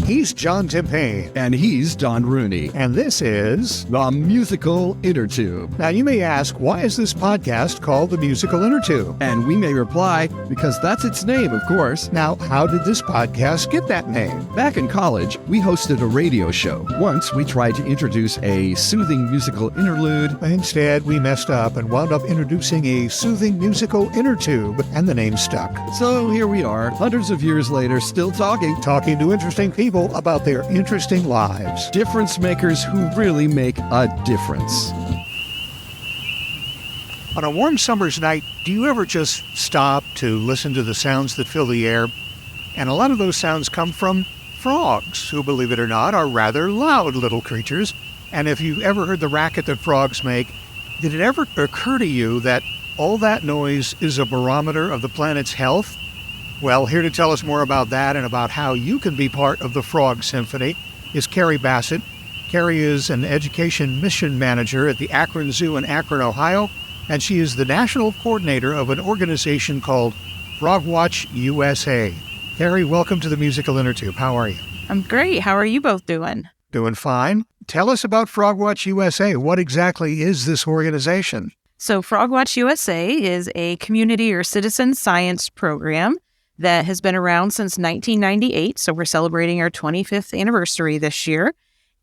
He's John Timpane. And he's Don Rooney. And this is The Musical Innertube. Now you may ask, why is this podcast called The Musical Innertube? And we may reply, because that's its name, of course. Now, how did this podcast get that name? Back in college, we hosted a radio show. Once, we tried to introduce a soothing musical interlude. Instead, we messed up and wound up introducing a soothing musical innertube, and the name stuck. So here we are, hundreds of years later, still talking to interesting people about their interesting lives. Difference makers who really make a difference. On a warm summer's night, do you ever just stop to listen to the sounds that fill the air? And a lot of those sounds come from frogs, who, believe it or not, are rather loud little creatures. And if you've ever heard the racket that frogs make, did it ever occur to you that all that noise is a barometer of the planet's health? Well, here to tell us more about that and about how you can be part of the Frog Symphony is Carrie Bassett. Carrie is an education mission manager at the Akron Zoo in Akron, Ohio, and she is the national coordinator of an organization called FrogWatch USA. Carrie, welcome to the Musical Innertube. How are you? I'm great. How are you both doing? Doing fine. Tell us about FrogWatch USA. What exactly is this organization? So FrogWatch USA is a community or citizen science program that has been around since 1998. So we're celebrating our 25th anniversary this year.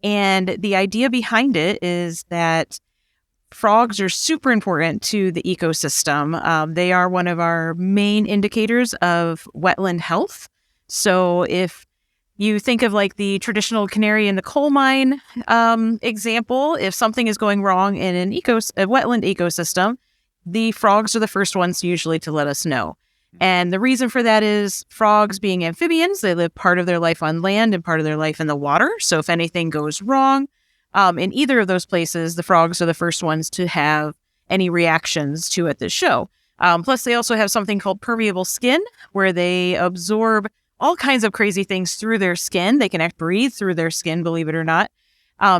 And the idea behind it is that frogs are super important to the ecosystem. They are one of our main indicators of wetland health. So if you think of like the traditional canary in the coal mine example, if something is going wrong in a wetland ecosystem, the frogs are the first ones usually to let us know. And the reason for that is frogs being amphibians, they live part of their life on land and part of their life in the water. So if anything goes wrong in either of those places, the frogs are the first ones to have any reactions to it that show. Plus, they also have something called permeable skin, where they absorb all kinds of crazy things through their skin. They can breathe through their skin, believe it or not.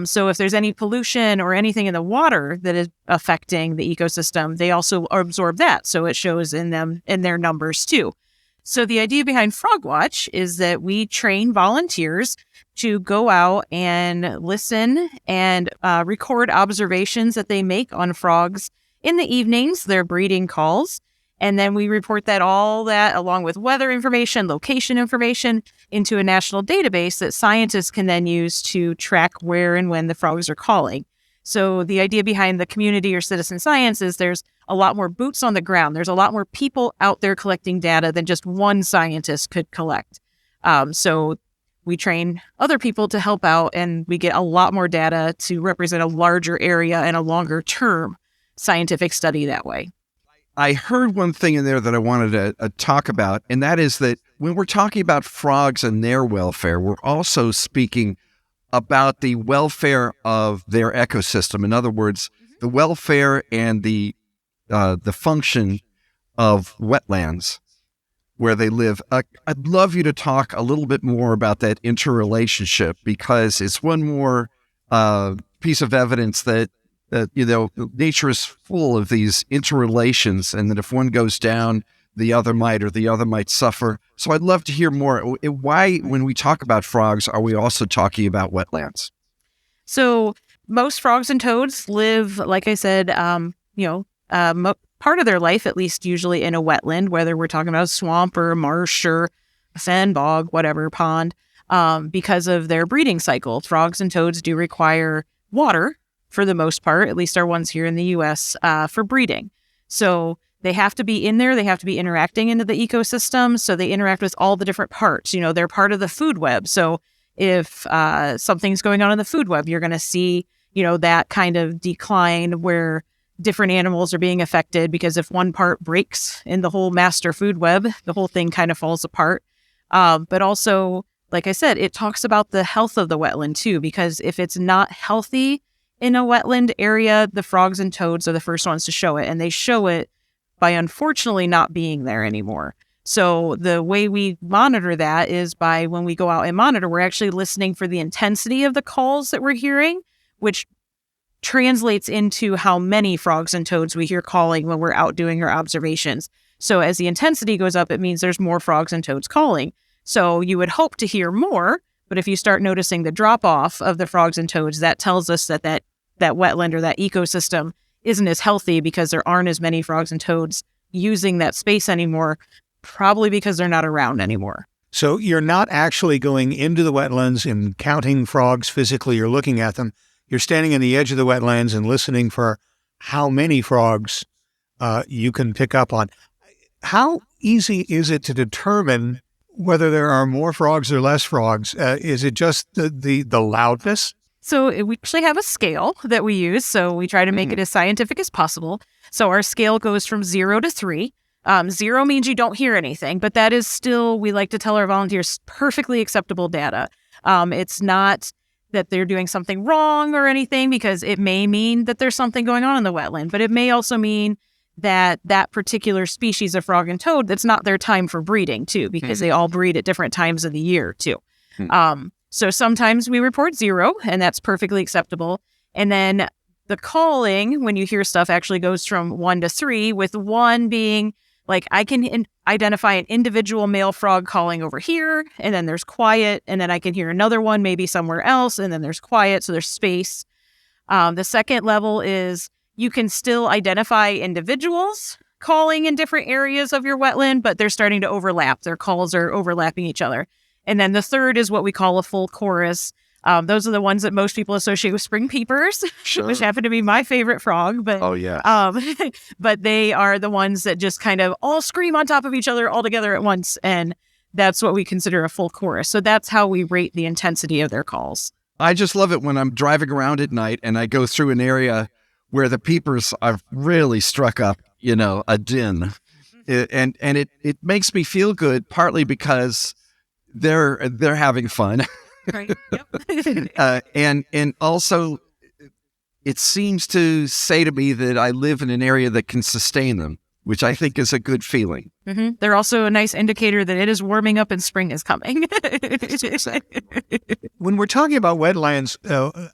So if there's any pollution or anything in the water that is affecting the ecosystem, they also absorb that. So it shows in their numbers too. So the idea behind FrogWatch is that we train volunteers to go out and listen and record observations that they make on frogs in the evenings, their breeding calls. And then we report all that along with weather information, location information into a national database that scientists can then use to track where and when the frogs are calling. So the idea behind the community or citizen science is there's a lot more boots on the ground. There's a lot more people out there collecting data than just one scientist could collect. So we train other people to help out, and we get a lot more data to represent a larger area and a longer term scientific study that way. I heard one thing in there that I wanted to talk about, and that is that when we're talking about frogs and their welfare, we're also speaking about the welfare of their ecosystem. In other words, the welfare and the function of wetlands where they live. I'd love you to talk a little bit more about that interrelationship, because it's one more piece of evidence that nature is full of these interrelations, and that if one goes down, the other might suffer. So I'd love to hear more. Why, when we talk about frogs, are we also talking about wetlands? So most frogs and toads live, like I said, part of their life, at least usually in a wetland, whether we're talking about a swamp or a marsh or a fen, bog, whatever, pond, because of their breeding cycle. Frogs and toads do require water for the most part, at least our ones here in the U.S., for breeding. So they have to be in there. They have to be interacting into the ecosystem. So they interact with all the different parts. They're part of the food web. So if something's going on in the food web, you're going to see, that kind of decline where different animals are being affected, because if one part breaks in the whole master food web, the whole thing kind of falls apart. But also, like I said, it talks about the health of the wetland too, because if it's not healthy in a wetland area, the frogs and toads are the first ones to show it. And they show it by unfortunately not being there anymore. So the way we monitor that is by, when we go out and monitor, we're actually listening for the intensity of the calls that we're hearing, which translates into how many frogs and toads we hear calling when we're out doing our observations. So as the intensity goes up, it means there's more frogs and toads calling. So you would hope to hear more, But if you start noticing the drop off of the frogs and toads, that tells us that wetland or that ecosystem isn't as healthy because there aren't as many frogs and toads using that space anymore, probably because they're not around anymore. So you're not actually going into the wetlands and counting frogs physically or looking at them. You're standing on the edge of the wetlands and listening for how many frogs you can pick up on. How easy is it to determine whether there are more frogs or less frogs? Is it just the loudness? So we actually have a scale that we use. So we try to make it as scientific as possible. So our scale goes from 0 to 3. 0 means you don't hear anything, but that is still, we like to tell our volunteers, perfectly acceptable data. It's not that they're doing something wrong or anything, because it may mean that there's something going on in the wetland, but it may also mean that particular species of frog and toad, that's not their time for breeding too, because they all breed at different times of the year too. So sometimes we report 0, and that's perfectly acceptable. And then the calling, when you hear stuff, actually goes from 1 to 3, with 1 being like, I can identify an individual male frog calling over here, and then there's quiet, and then I can hear another one maybe somewhere else, and then there's quiet, so there's space. The second level is you can still identify individuals calling in different areas of your wetland, but they're starting to overlap. Their calls are overlapping each other. And then the third is what we call a full chorus. Those are the ones that most people associate with spring peepers, which happen to be my favorite frog. But but they are the ones that just kind of all scream on top of each other all together at once. And that's what we consider a full chorus. So that's how we rate the intensity of their calls. I just love it when I'm driving around at night and I go through an area where the peepers have really struck up, a din. And it makes me feel good, partly because they're having fun. Right. Yep. And also it seems to say to me that I live in an area that can sustain them, which I think is a good feeling. Mm-hmm. They're also a nice indicator that it is warming up and spring is coming. When we're talking about wetlands,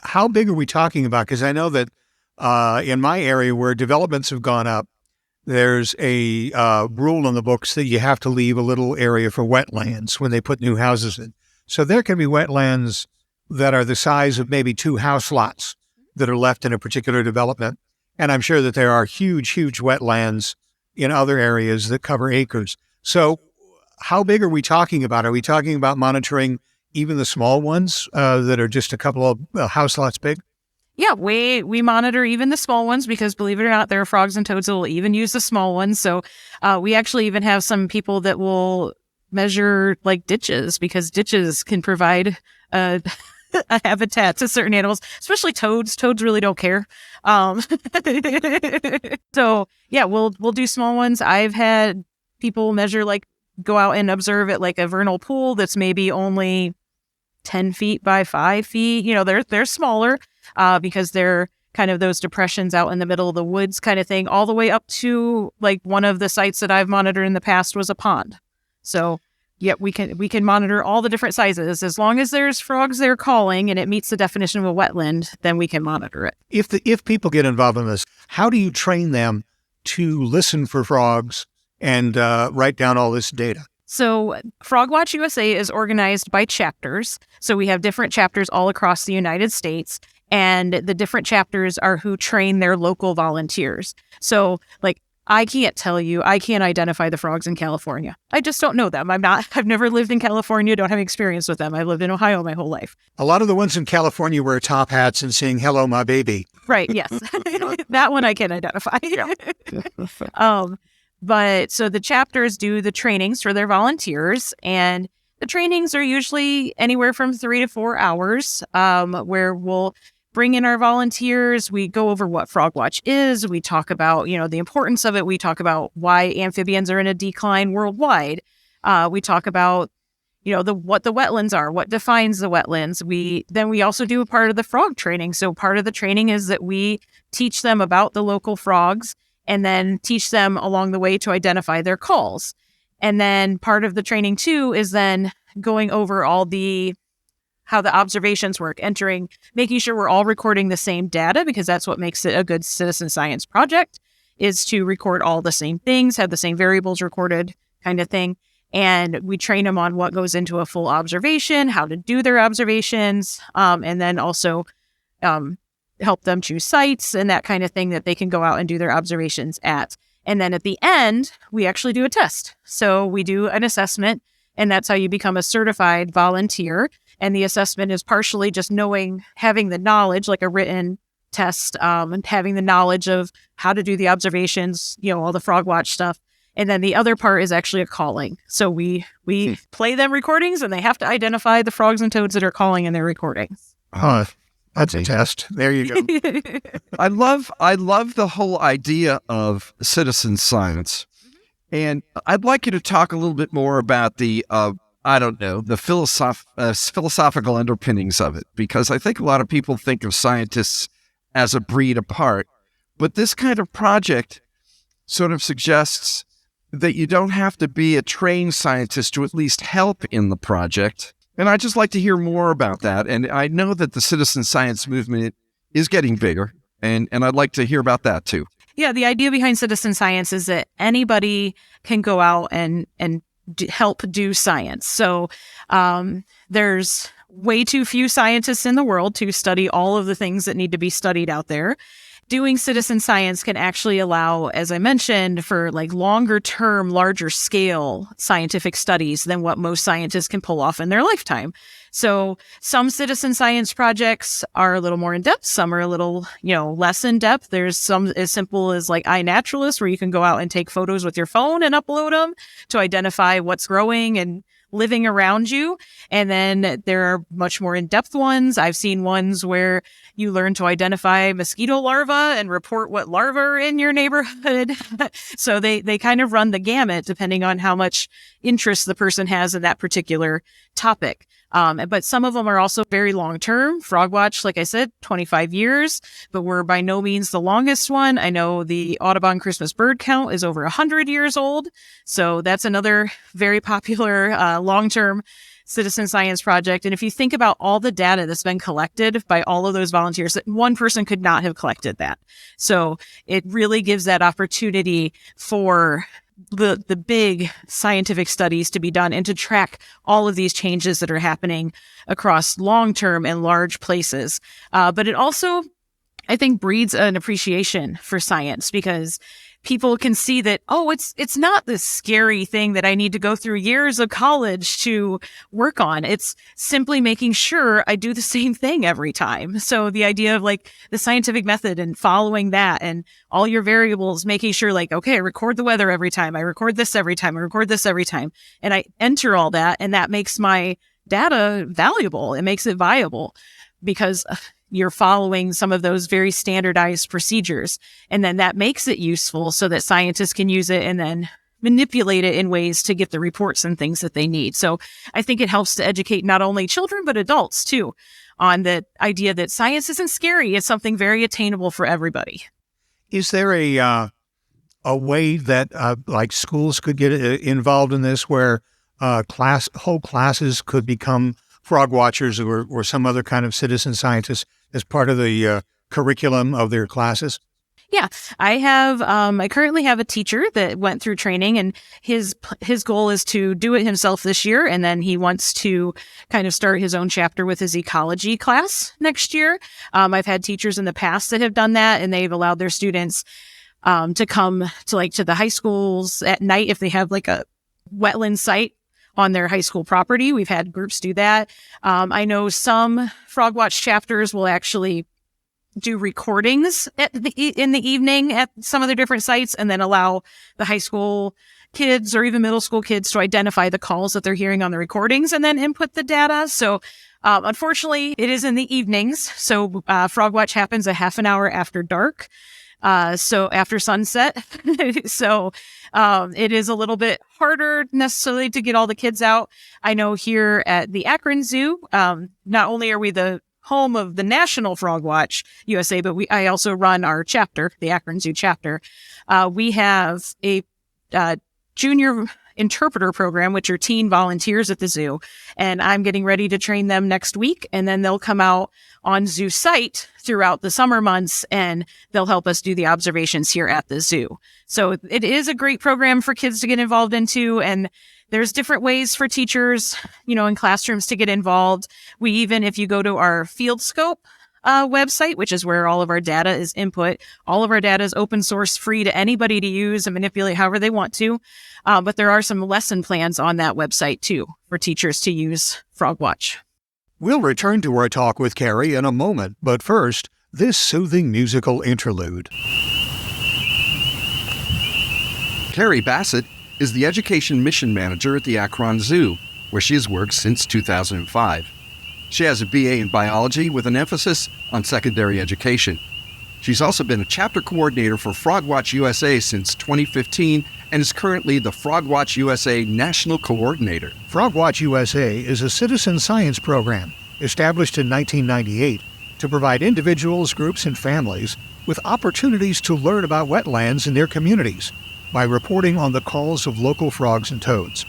how big are we talking about? Because I know that in my area where developments have gone up, there's a rule in the books that you have to leave a little area for wetlands when they put new houses in. So there can be wetlands that are the size of maybe 2 house lots that are left in a particular development. And I'm sure that there are huge, huge wetlands in other areas that cover acres. So how big are we talking about? Are we talking about monitoring even the small ones that are just a couple of house lots big? Yeah, we monitor even the small ones, because believe it or not, there are frogs and toads that will even use the small ones. So we actually even have some people that will measure like ditches, because ditches can provide a habitat to certain animals, especially toads. Toads really don't care. So yeah, we'll do small ones. I've had people measure, like go out and observe at like a vernal pool that's maybe only 10 feet by 5 feet. They're smaller because they're kind of those depressions out in the middle of the woods kind of thing, all the way up to like one of the sites that I've monitored in the past was a pond. So yeah, we can monitor all the different sizes. As long as there's frogs there calling and it meets the definition of a wetland, then we can monitor it. If people get involved in this, how do you train them to listen for frogs and write down all this data? So FrogWatch USA is organized by chapters. So we have different chapters all across the United States, and the different chapters are who train their local volunteers. So like, I can't tell you, I can't identify the frogs in California. I just don't know them. I've never lived in California, don't have experience with them. I've lived in Ohio my whole life. A lot of the ones in California wear top hats and sing, "Hello, my baby." Right, yes. That one I can identify. Yeah. But so the chapters do the trainings for their volunteers, and the trainings are usually anywhere from 3 to 4 hours, where we'll bring in our volunteers. We go over what FrogWatch is. We talk about, the importance of it. We talk about why amphibians are in a decline worldwide. We talk about, what the wetlands are, what defines the wetlands. We also do a part of the frog training. So part of the training is that we teach them about the local frogs, and then teach them along the way to identify their calls. And then part of the training too is then going over how the observations work, making sure we're all recording the same data, because that's what makes it a good citizen science project, is to record all the same things, have the same variables recorded kind of thing. And we train them on what goes into a full observation, how to do their observations, and then also help them choose sites and that kind of thing that they can go out and do their observations at. And then at the end, we actually do a test. So we do an assessment, and that's how you become a certified volunteer. And the assessment is partially just having the knowledge, like a written test, and having the knowledge of how to do the observations, all the FrogWatch stuff. And then the other part is actually a calling. So we play them recordings, and they have to identify the frogs and toads that are calling in their recordings. That's a test. There you go. I love the whole idea of citizen science. And I'd like you to talk a little bit more about the philosophical underpinnings of it, because I think a lot of people think of scientists as a breed apart. But this kind of project sort of suggests that you don't have to be a trained scientist to at least help in the project. And I'd just like to hear more about that. And I know that the citizen science movement is getting bigger, and I'd like to hear about that too. Yeah, the idea behind citizen science is that anybody can go out and help do science. So there's way too few scientists in the world to study all of the things that need to be studied out there. Doing citizen science can actually allow, as I mentioned, for like longer term, larger scale scientific studies than what most scientists can pull off in their lifetime. So some citizen science projects are a little more in depth. Some are a little, less in depth. There's some as simple as like iNaturalist, where you can go out and take photos with your phone and upload them to identify what's growing and living around you. And then there are much more in-depth ones. I've seen ones where you learn to identify mosquito larvae and report what larvae are in your neighborhood. So they kind of run the gamut depending on how much interest the person has in that particular topic. But some of them are also very long-term. FrogWatch, like I said, 25 years, but we're by no means the longest one. I know the Audubon Christmas bird count is over 100 years old. So that's another very popular long-term citizen science project. And if you think about all the data that's been collected by all of those volunteers, that one person could not have collected that. So it really gives that opportunity for the big scientific studies to be done and to track all of these changes that are happening across long-term and large places. But it also, I think, breeds an appreciation for science, because people can see that, it's not this scary thing that I need to go through years of college to work on. It's simply making sure I do the same thing every time. So the idea of like the scientific method and following that and all your variables, making sure like, okay, I record the weather every time. I record this every time. I record this every time. And I enter all that. And that makes my data valuable. It makes it viable because you're following some of those very standardized procedures. And then that makes it useful so that scientists can use it and then manipulate it in ways to get the reports and things that they need. So I think it helps to educate not only children, but adults too, on the idea that science isn't scary. It's something very attainable for everybody. Is there a way that like schools could get involved in this, where whole classes could become frog watchers or some other kind of citizen scientists as part of the curriculum of their classes? Yeah, I currently have a teacher that went through training, and his goal is to do it himself this year. And then he wants to kind of start his own chapter with his ecology class next year. I've had teachers in the past that have done that, and they've allowed their students to come to the high schools at night if they have like a wetland site on their high school property. We've had groups do that. I know some FrogWatch chapters will actually do recordings in the evening at some of the different sites, and then allow the high school kids or even middle school kids to identify the calls that they're hearing on the recordings and then input the data. So unfortunately, it is in the evenings. So FrogWatch happens a half an hour after dark. So after sunset. So it is a little bit harder necessarily to get all the kids out. I know here at the Akron Zoo, not only are we the home of the National FrogWatch USA, but I also run our chapter, the Akron Zoo chapter. We have a junior interpreter program, which are teen volunteers at the zoo. And I'm getting ready to train them next week. And then they'll come out on zoo site throughout the summer months, and they'll help us do the observations here at the zoo. So it is a great program for kids to get involved into. And there's different ways for teachers, in classrooms to get involved. We even, if you go to our Field Scope website, which is where all of our data is input, all of our data is open source, free to anybody to use and manipulate however they want to. But there are some lesson plans on that website too for teachers to use FrogWatch. We'll return to our talk with Carrie in a moment, but first, this soothing musical interlude. Carrie Bassett is the Education Mission Manager at the Akron Zoo, where she has worked since 2005. She has a BA in biology with an emphasis on secondary education. She's also been a chapter coordinator for FrogWatch USA since 2015 and is currently the FrogWatch USA National Coordinator. FrogWatch USA is a citizen science program established in 1998 to provide individuals, groups, and families with opportunities to learn about wetlands in their communities by reporting on the calls of local frogs and toads.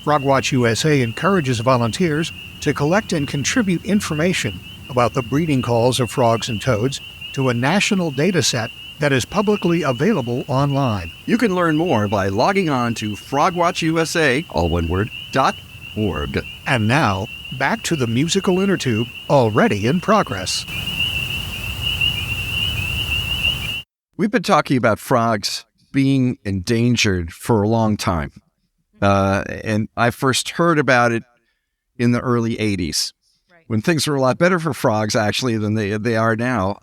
FrogWatch USA encourages volunteers to collect and contribute information about the breeding calls of frogs and toads to a national data set that is publicly available online. You can learn more by logging on to frogwatchusa, all one word, .org. And now, back to the musical Innertube, already in progress. We've been talking about frogs being endangered for a long time. And I first heard about it in the early 80s, when things were a lot better for frogs, actually, than they are now.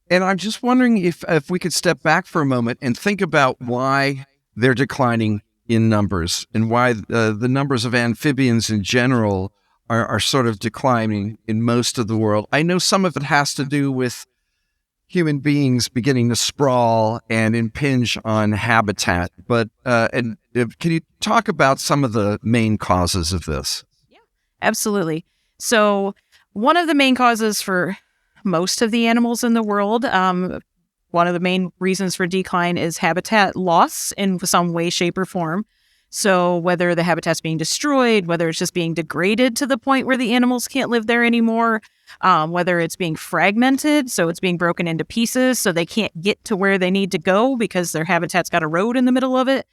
And I'm just wondering if we could step back for a moment and think about why they're declining in numbers and why the numbers of amphibians in general are sort of declining in most of the world. I know some of it has to do with human beings beginning to sprawl and impinge on habitat, but can you talk about some of the main causes of this? Yeah, absolutely. So one of the main causes for most of the animals in the world, one of the main reasons for decline is habitat loss in some way, shape, or form. So whether the habitat's being destroyed, whether it's just being degraded to the point where the animals can't live there anymore, whether it's being fragmented, so it's being broken into pieces so they can't get to where they need to go because their habitat's got a road in the middle of it.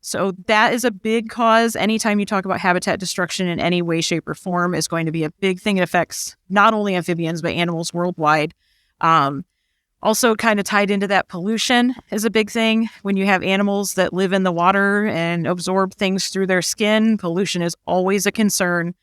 So that is a big cause. Anytime you talk about habitat destruction in any way, shape, or form is going to be a big thing. It affects not only amphibians, but animals worldwide. Also kind of tied into that, pollution is a big thing. When you have animals that live in the water and absorb things through their skin, pollution is always a concern.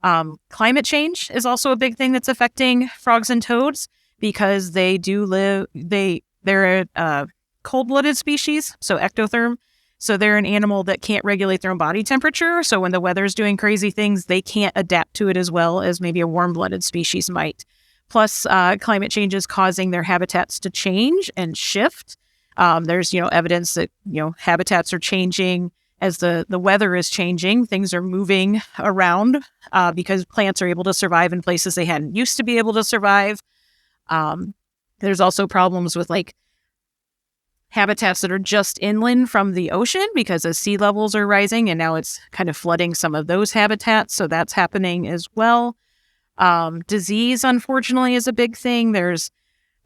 Climate change is also a big thing that's affecting frogs and toads because they do live, they're a cold-blooded species, so ectotherm. So they're an animal that can't regulate their own body temperature. So when the weather's doing crazy things, they can't adapt to it as well as maybe a warm-blooded species might. Plus, climate change is causing their habitats to change and shift. There's, evidence that, habitats are changing as the weather is changing. Things are moving around because plants are able to survive in places they hadn't used to be able to survive. There's also problems with habitats that are just inland from the ocean because as sea levels are rising and now it's kind of flooding some of those habitats. So that's happening as well. Disease, unfortunately, is a big thing. There's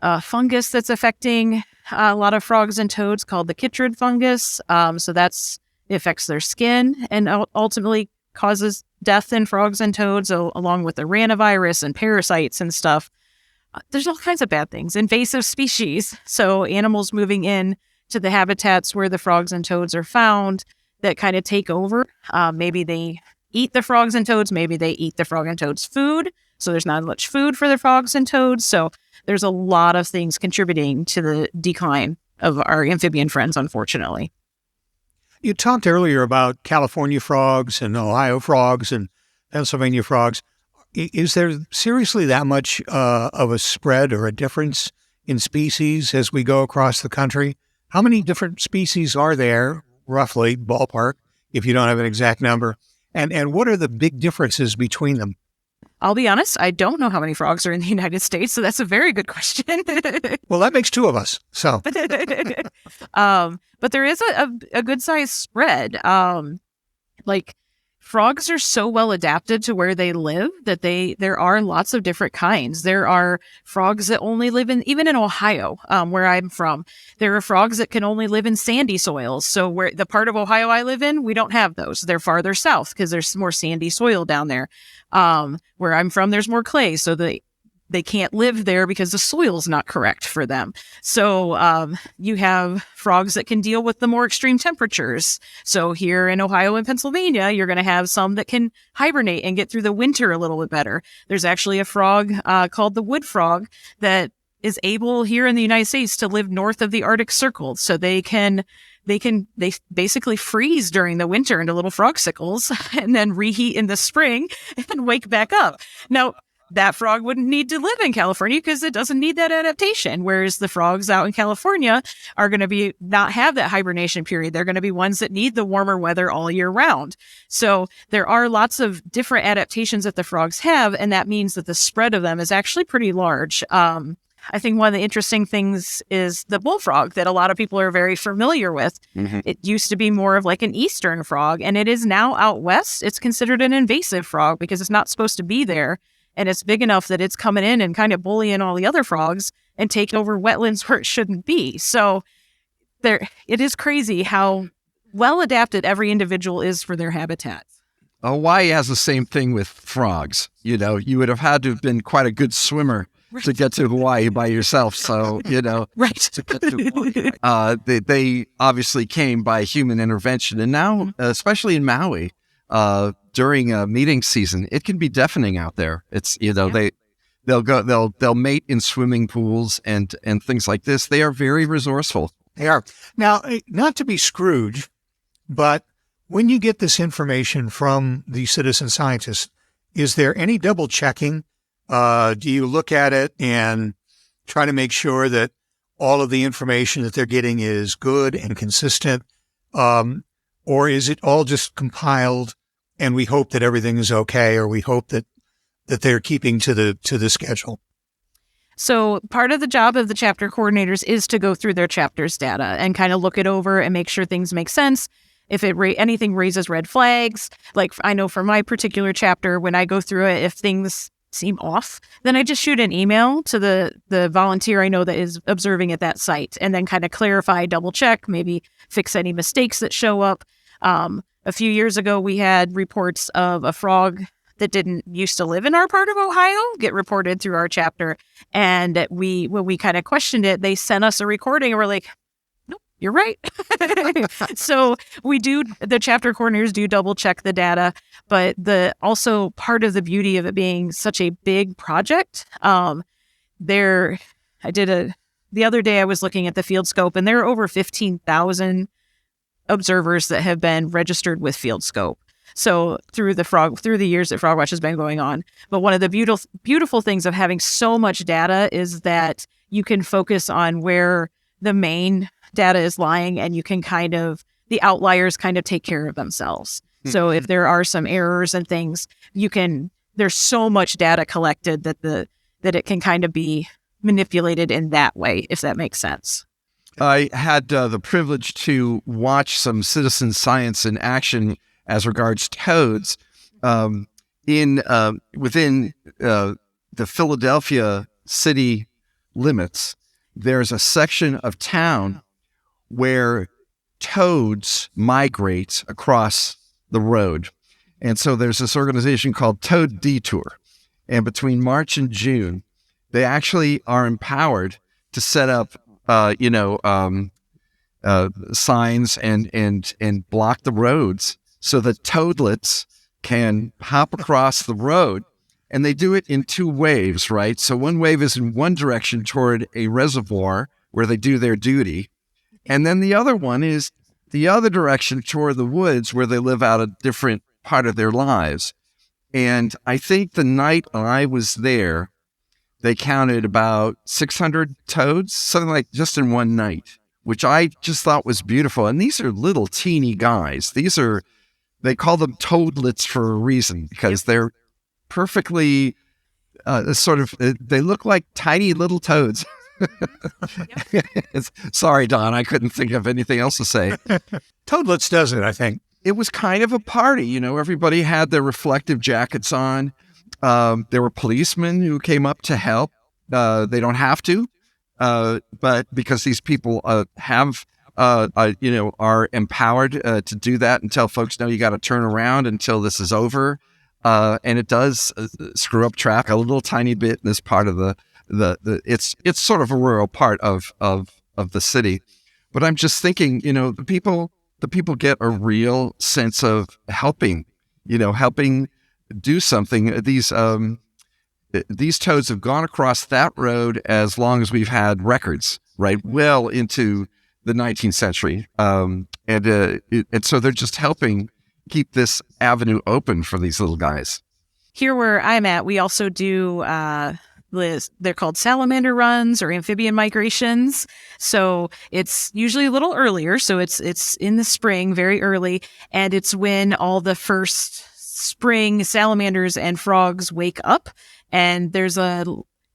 a fungus that's affecting a lot of frogs and toads called the chytrid fungus. So it affects their skin and ultimately causes death in frogs and toads along with the ranavirus and parasites and stuff. There's all kinds of bad things. Invasive species. So animals moving in to the habitats where the frogs and toads are found that kind of take over. Maybe they eat the frogs and toads. Maybe they eat the frog and toads food. So there's not much food for the frogs and toads. So there's a lot of things contributing to the decline of our amphibian friends, unfortunately. You talked earlier about California frogs and Ohio frogs and Pennsylvania frogs. Is there seriously that much of a spread or a difference in species as we go across the country? How many different species are there, roughly, ballpark, if you don't have an exact number? And what are the big differences between them? I'll be honest, I don't know how many frogs are in the United States, so that's a very good question. Well, that makes two of us, so. But there is a good-sized spread. frogs are so well adapted to where they live that there are lots of different kinds. There are frogs that only live even in Ohio, where I'm from. There are frogs that can only live in sandy soils. So where the part of Ohio I live in, we don't have those. They're farther south because there's more sandy soil down there. Where I'm from, there's more clay. So they can't live there because the soil's not correct for them. So you have frogs that can deal with the more extreme temperatures. So here in Ohio and Pennsylvania, you're going to have some that can hibernate and get through the winter a little bit better. There's actually a frog called the wood frog that is able here in the United States to live north of the Arctic Circle. So they basically freeze during the winter into little frogsicles and then reheat in the spring and wake back up. Now, that frog wouldn't need to live in California because it doesn't need that adaptation. Whereas the frogs out in California are going to not have that hibernation period. They're going to be ones that need the warmer weather all year round. So there are lots of different adaptations that the frogs have. And that means that the spread of them is actually pretty large. I think one of the interesting things is the bullfrog that a lot of people are very familiar with. Mm-hmm. It used to be more of like an eastern frog, and it is now out west. It's considered an invasive frog because it's not supposed to be there. And it's big enough that it's coming in and kind of bullying all the other frogs and take over wetlands where it shouldn't be. So it is crazy how well adapted every individual is for their habitats. Hawaii has the same thing with frogs. You know, you would have had to have been quite a good swimmer to get to Hawaii by yourself. So, you know, right. To get to Hawaii. They obviously came by human intervention. And now, especially in Maui, during a mating season, it can be deafening out there. It's, you know, they'll mate in swimming pools and things like this. They are very resourceful. They are. Now, not to be Scrooge, but when you get this information from the citizen scientists, is there any double checking? Do you look at it and try to make sure that all of the information that they're getting is good and consistent? Or is it all just compiled and we hope that everything is okay, or we hope that they're keeping to the schedule? So part of the job of the chapter coordinators is to go through their chapter's data and kind of look it over and make sure things make sense. If anything raises red flags, like I know for my particular chapter, when I go through it, if things seem off, then I just shoot an email to the volunteer I know that is observing at that site, and then kind of clarify, double check, maybe fix any mistakes that show up. A few years ago, we had reports of a frog that didn't used to live in our part of Ohio get reported through our chapter. And when we kind of questioned it, they sent us a recording and we're like, nope, you're right. So the chapter coordinators do double check the data, but also part of the beauty of it being such a big project. The other day I was looking at the field scope, and there are over 15,000 observers that have been registered with field scope. So through the years that FrogWatch has been going on. But one of the beautiful things of having so much data is that you can focus on where the main data is lying, and you can the outliers kind of take care of themselves. Mm-hmm. So if there are some errors and things, there's so much data collected that it can kind of be manipulated in that way, if that makes sense. I had the privilege to watch some citizen science in action as regards toads within the Philadelphia city limits. There's a section of town where toads migrate across the road. And so there's this organization called Toad Detour. And between March and June, they actually are empowered to set up signs and block the roads so that toadlets can hop across the road. And they do it in two waves, right? So one wave is in one direction toward a reservoir where they do their duty. And then the other one is the other direction toward the woods where they live out a different part of their lives. And I think the night I was there, they counted about 600 toads, something like just in one night, which I just thought was beautiful. And these are little teeny guys. They call them toadlets for a reason, because they're perfectly they look like tiny little toads. Sorry, Don, I couldn't think of anything else to say. Toadlets does it, I think. it was kind of a party. You know, everybody had their reflective jackets on. There were policemen who came up to help. They don't have to, but because these people are empowered to do that and tell folks, no, you got to turn around until this is over. And it does screw up traffic a little tiny bit in this part of it's sort of a rural part of the city. But I'm just thinking, you know, the people get a real sense of helping do something. These toads have gone across that road as long as we've had records, right? Well into the 19th century. And so they're just helping keep this avenue open for these little guys. Here where I'm at, we also do, they're called salamander runs or amphibian migrations. So it's usually a little earlier. So it's in the spring, very early. And it's when all the first spring salamanders and frogs wake up. And there's a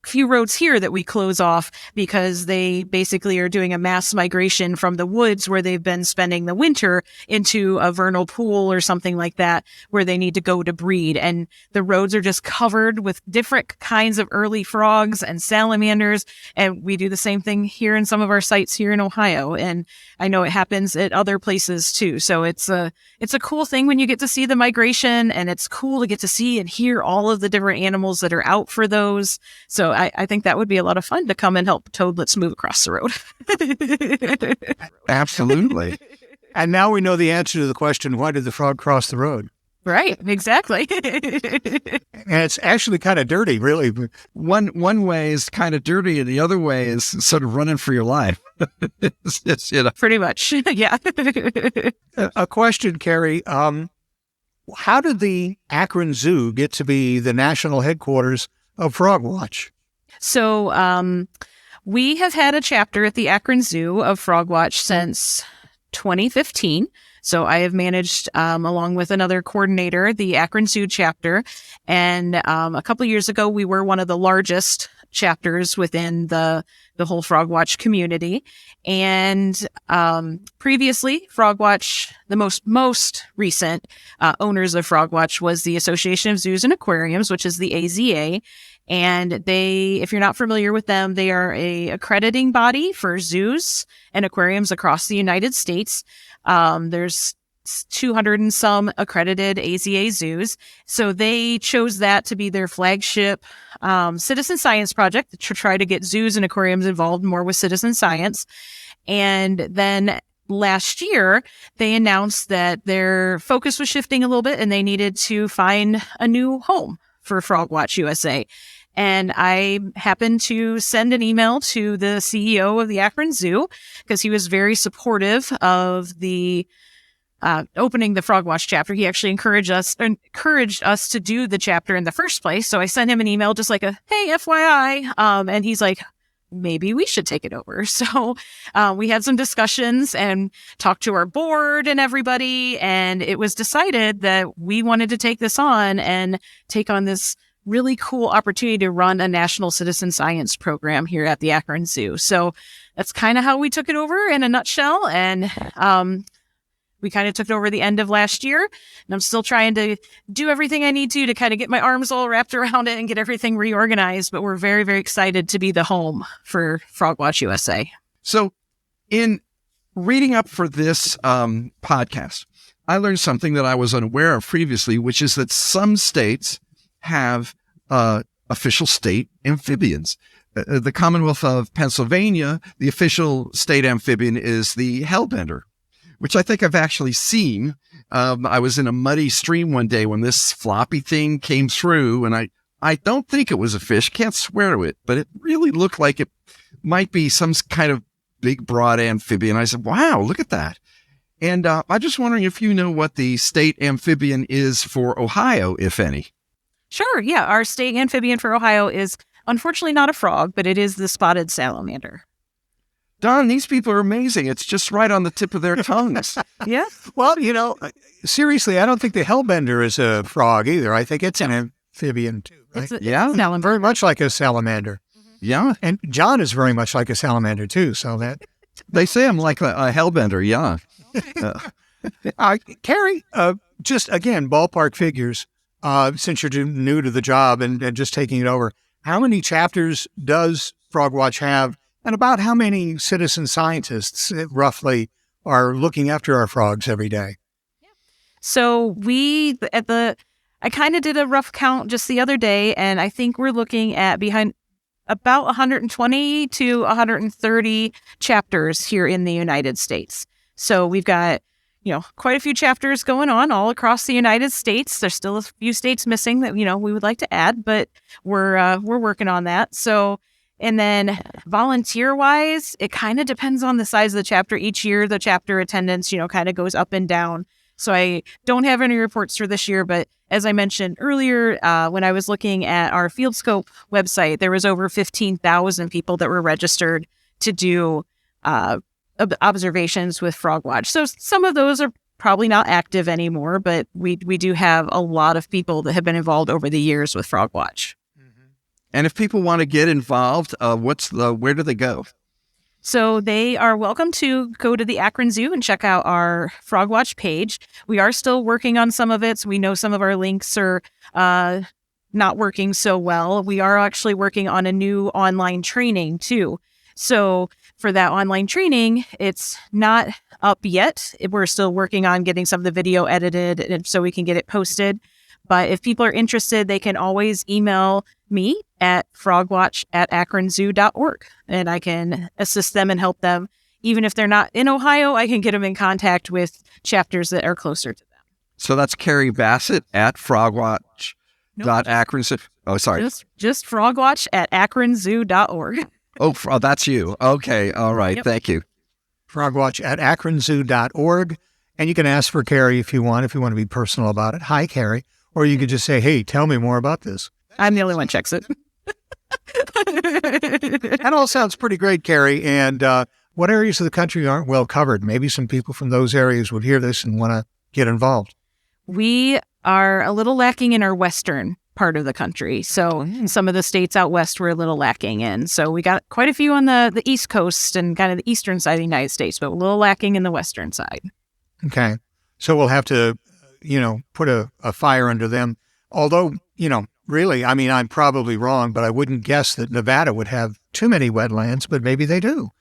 few roads here that we close off because they basically are doing a mass migration from the woods where they've been spending the winter into a vernal pool or something like that where they need to go to breed. And the roads are just covered with different kinds of early frogs and salamanders. And we do the same thing here in some of our sites here in Ohio. And I know it happens at other places too. So it's a cool thing when you get to see the migration, and it's cool to get to see and hear all of the different animals that are out for those. So I think that would be a lot of fun to come and help toadlets move across the road. Absolutely. And now we know the answer to the question, why did the frog cross the road? Right, exactly. And it's actually kind of dirty, really. One way is kind of dirty, and the other way is sort of running for your life. It's, you know. Pretty much, yeah. A question, Carrie. How did the Akron Zoo get to be the national headquarters of FrogWatch? So we have had a chapter at the Akron Zoo of FrogWatch since 2015. So I have managed, along with another coordinator, the Akron Zoo chapter. And a couple of years ago, we were one of the largest chapters within the whole FrogWatch community. And previously, FrogWatch, the most recent owners of FrogWatch was the Association of Zoos and Aquariums, which is the AZA. And they, if you're not familiar with them, they are a accrediting body for zoos and aquariums across the United States. There's 200 and some accredited AZA zoos. So they chose that to be their flagship citizen science project to try to get zoos and aquariums involved more with citizen science. And then last year, they announced that their focus was shifting a little bit and they needed to find a new home for FrogWatch USA. And I happened to send an email to the CEO of the Akron Zoo because he was very supportive of the opening the FrogWatch chapter. He actually encouraged us to do the chapter in the first place. So I sent him an email just like hey, FYI. And he's like, maybe we should take it over. So we had some discussions and talked to our board and everybody. And it was decided that we wanted to take this on and take on this really cool opportunity to run a national citizen science program here at the Akron Zoo. So that's kind of how we took it over in a nutshell. And we kind of took it over the end of last year. And I'm still trying to do everything I need to kind of get my arms all wrapped around it and get everything reorganized. But we're very, very excited to be the home for FrogWatch USA. So in reading up for this podcast, I learned something that I was unaware of previously, which is that some states have official state amphibians. The Commonwealth of Pennsylvania, the official state amphibian is the hellbender, which I think I've actually seen. I was in a muddy stream one day when this floppy thing came through, and I don't think it was a fish, can't swear to it, but it really looked like it might be some kind of big, broad amphibian. I said, wow, look at that. And I'm just wondering if you know what the state amphibian is for Ohio, if any. Sure, yeah. Our state amphibian for Ohio is unfortunately not a frog, but it is the spotted salamander. Don, these people are amazing. It's just right on the tip of their tongues. Yeah. Well, seriously, I don't think the hellbender is a frog either. I think it's an amphibian too, right? Yeah. Salamander. Very much like a salamander. Yeah. And John is very much like a salamander too, so that... They say I'm like a hellbender, yeah. Carrie, just again, ballpark figures, since you're new to the job and just taking it over, how many chapters does FrogWatch have, and about how many citizen scientists roughly are looking after our frogs every day? So I kind of did a rough count just the other day, and I think we're looking at behind about 120 to 130 chapters here in the United States. So we've got, quite a few chapters going on all across the United States. There's still a few states missing that, we would like to add, but we're working on that. So, and then volunteer-wise, it kind of depends on the size of the chapter. Each year, the chapter attendance, kind of goes up and down. So I don't have any reports for this year, but as I mentioned earlier, when I was looking at our FieldScope website, there was over 15,000 people that were registered to do observations with FrogWatch. So some of those are probably not active anymore, but we do have a lot of people that have been involved over the years with FrogWatch. And if people want to get involved, where do they go? So they are welcome to go to the Akron Zoo and check out our FrogWatch page. We are still working on some of it, so we know some of our links are not working so well. We are actually working on a new online training too. So for that online training, it's not up yet. We're still working on getting some of the video edited and so we can get it posted. But if people are interested, they can always email me at frogwatch@akronzoo.org, and I can assist them and help them. Even if they're not in Ohio, I can get them in contact with chapters that are closer to them. So that's Carrie Bassett at frogwatch. Nope. Oh, sorry. Just frogwatch@akronzoo.org. Oh, that's you. Okay. All right. Yep. Thank you. frogwatch@akronzoo.org. And you can ask for Carrie if you want to be personal about it. Hi, Carrie. Or you could just say, hey, tell me more about this. I'm the only one who checks it. That all sounds pretty great, Carrie. And what areas of the country aren't well covered? Maybe some people from those areas would hear this and want to get involved. We are a little lacking in our western part of the country. So some of the states out west we're a little lacking in. So we got quite a few on the East Coast and kind of the eastern side of the United States, but a little lacking in the western side. Okay. So we'll have to, put a fire under them. Although, really, I mean, I'm probably wrong, but I wouldn't guess that Nevada would have too many wetlands, but maybe they do.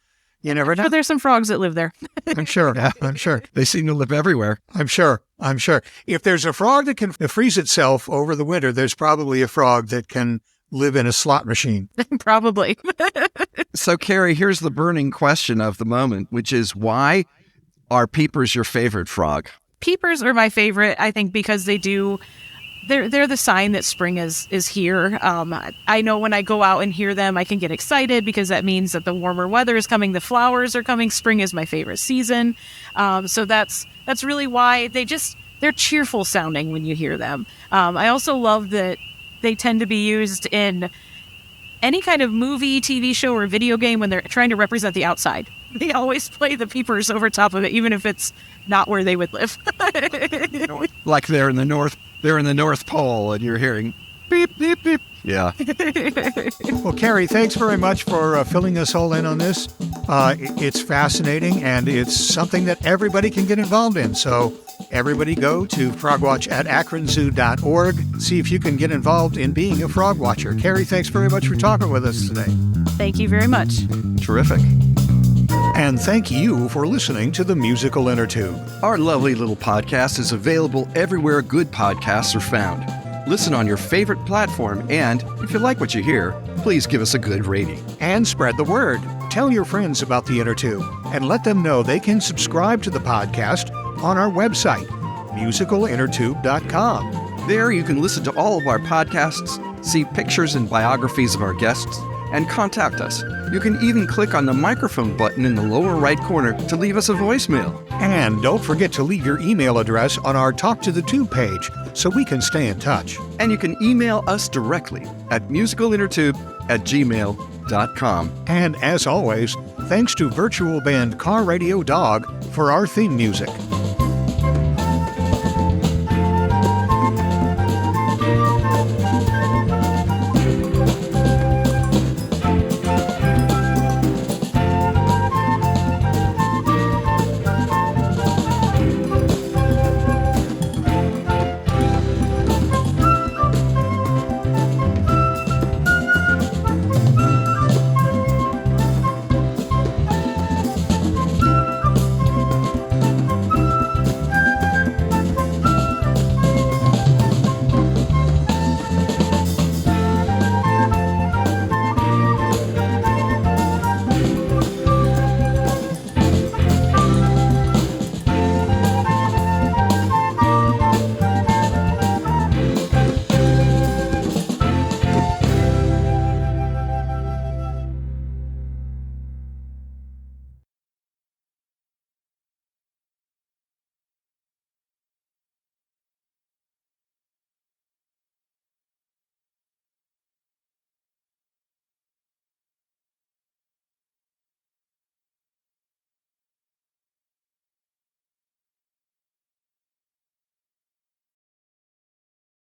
You never know. But there's some frogs that live there. I'm sure. Yeah. I'm sure. They seem to live everywhere. I'm sure. If there's a frog that can freeze itself over the winter, there's probably a frog that can live in a slot machine. Probably. So, Carrie, here's the burning question of the moment, which is why are peepers your favorite frog? Peepers are my favorite, I think, because they're the sign that spring is here. I know when I go out and hear them, I can get excited because that means that the warmer weather is coming, the flowers are coming. Spring is my favorite season. So that's really why they're cheerful sounding when you hear them. I also love that they tend to be used in any kind of movie, TV show, or video game when they're trying to represent the outside. They always play the peepers over top of it, even if it's not where they would live. Like they're in the North Pole and you're hearing beep, beep, beep. Yeah. Well, Carrie, thanks very much for filling us all in on this. It's fascinating, and it's something that everybody can get involved in. So everybody go to frogwatch@akronzoo.org. See if you can get involved in being a frog watcher. Carrie, thanks very much for talking with us today. Thank you very much. Terrific. And thank you for listening to the Musical Innertube. Our lovely little podcast is available everywhere good podcasts are found. Listen on your favorite platform, and if you like what you hear, please give us a good rating. And spread the word. Tell your friends about the Innertube, and let them know they can subscribe to the podcast on our website, musicalinnertube.com. There you can listen to all of our podcasts, see pictures and biographies of our guests, and contact us. You can even click on the microphone button in the lower right corner to leave us a voicemail. And don't forget to leave your email address on our Talk to the Tube page so we can stay in touch. And you can email us directly at musicalinnertube@gmail.com. And as always, thanks to virtual band Car Radio Dog for our theme music.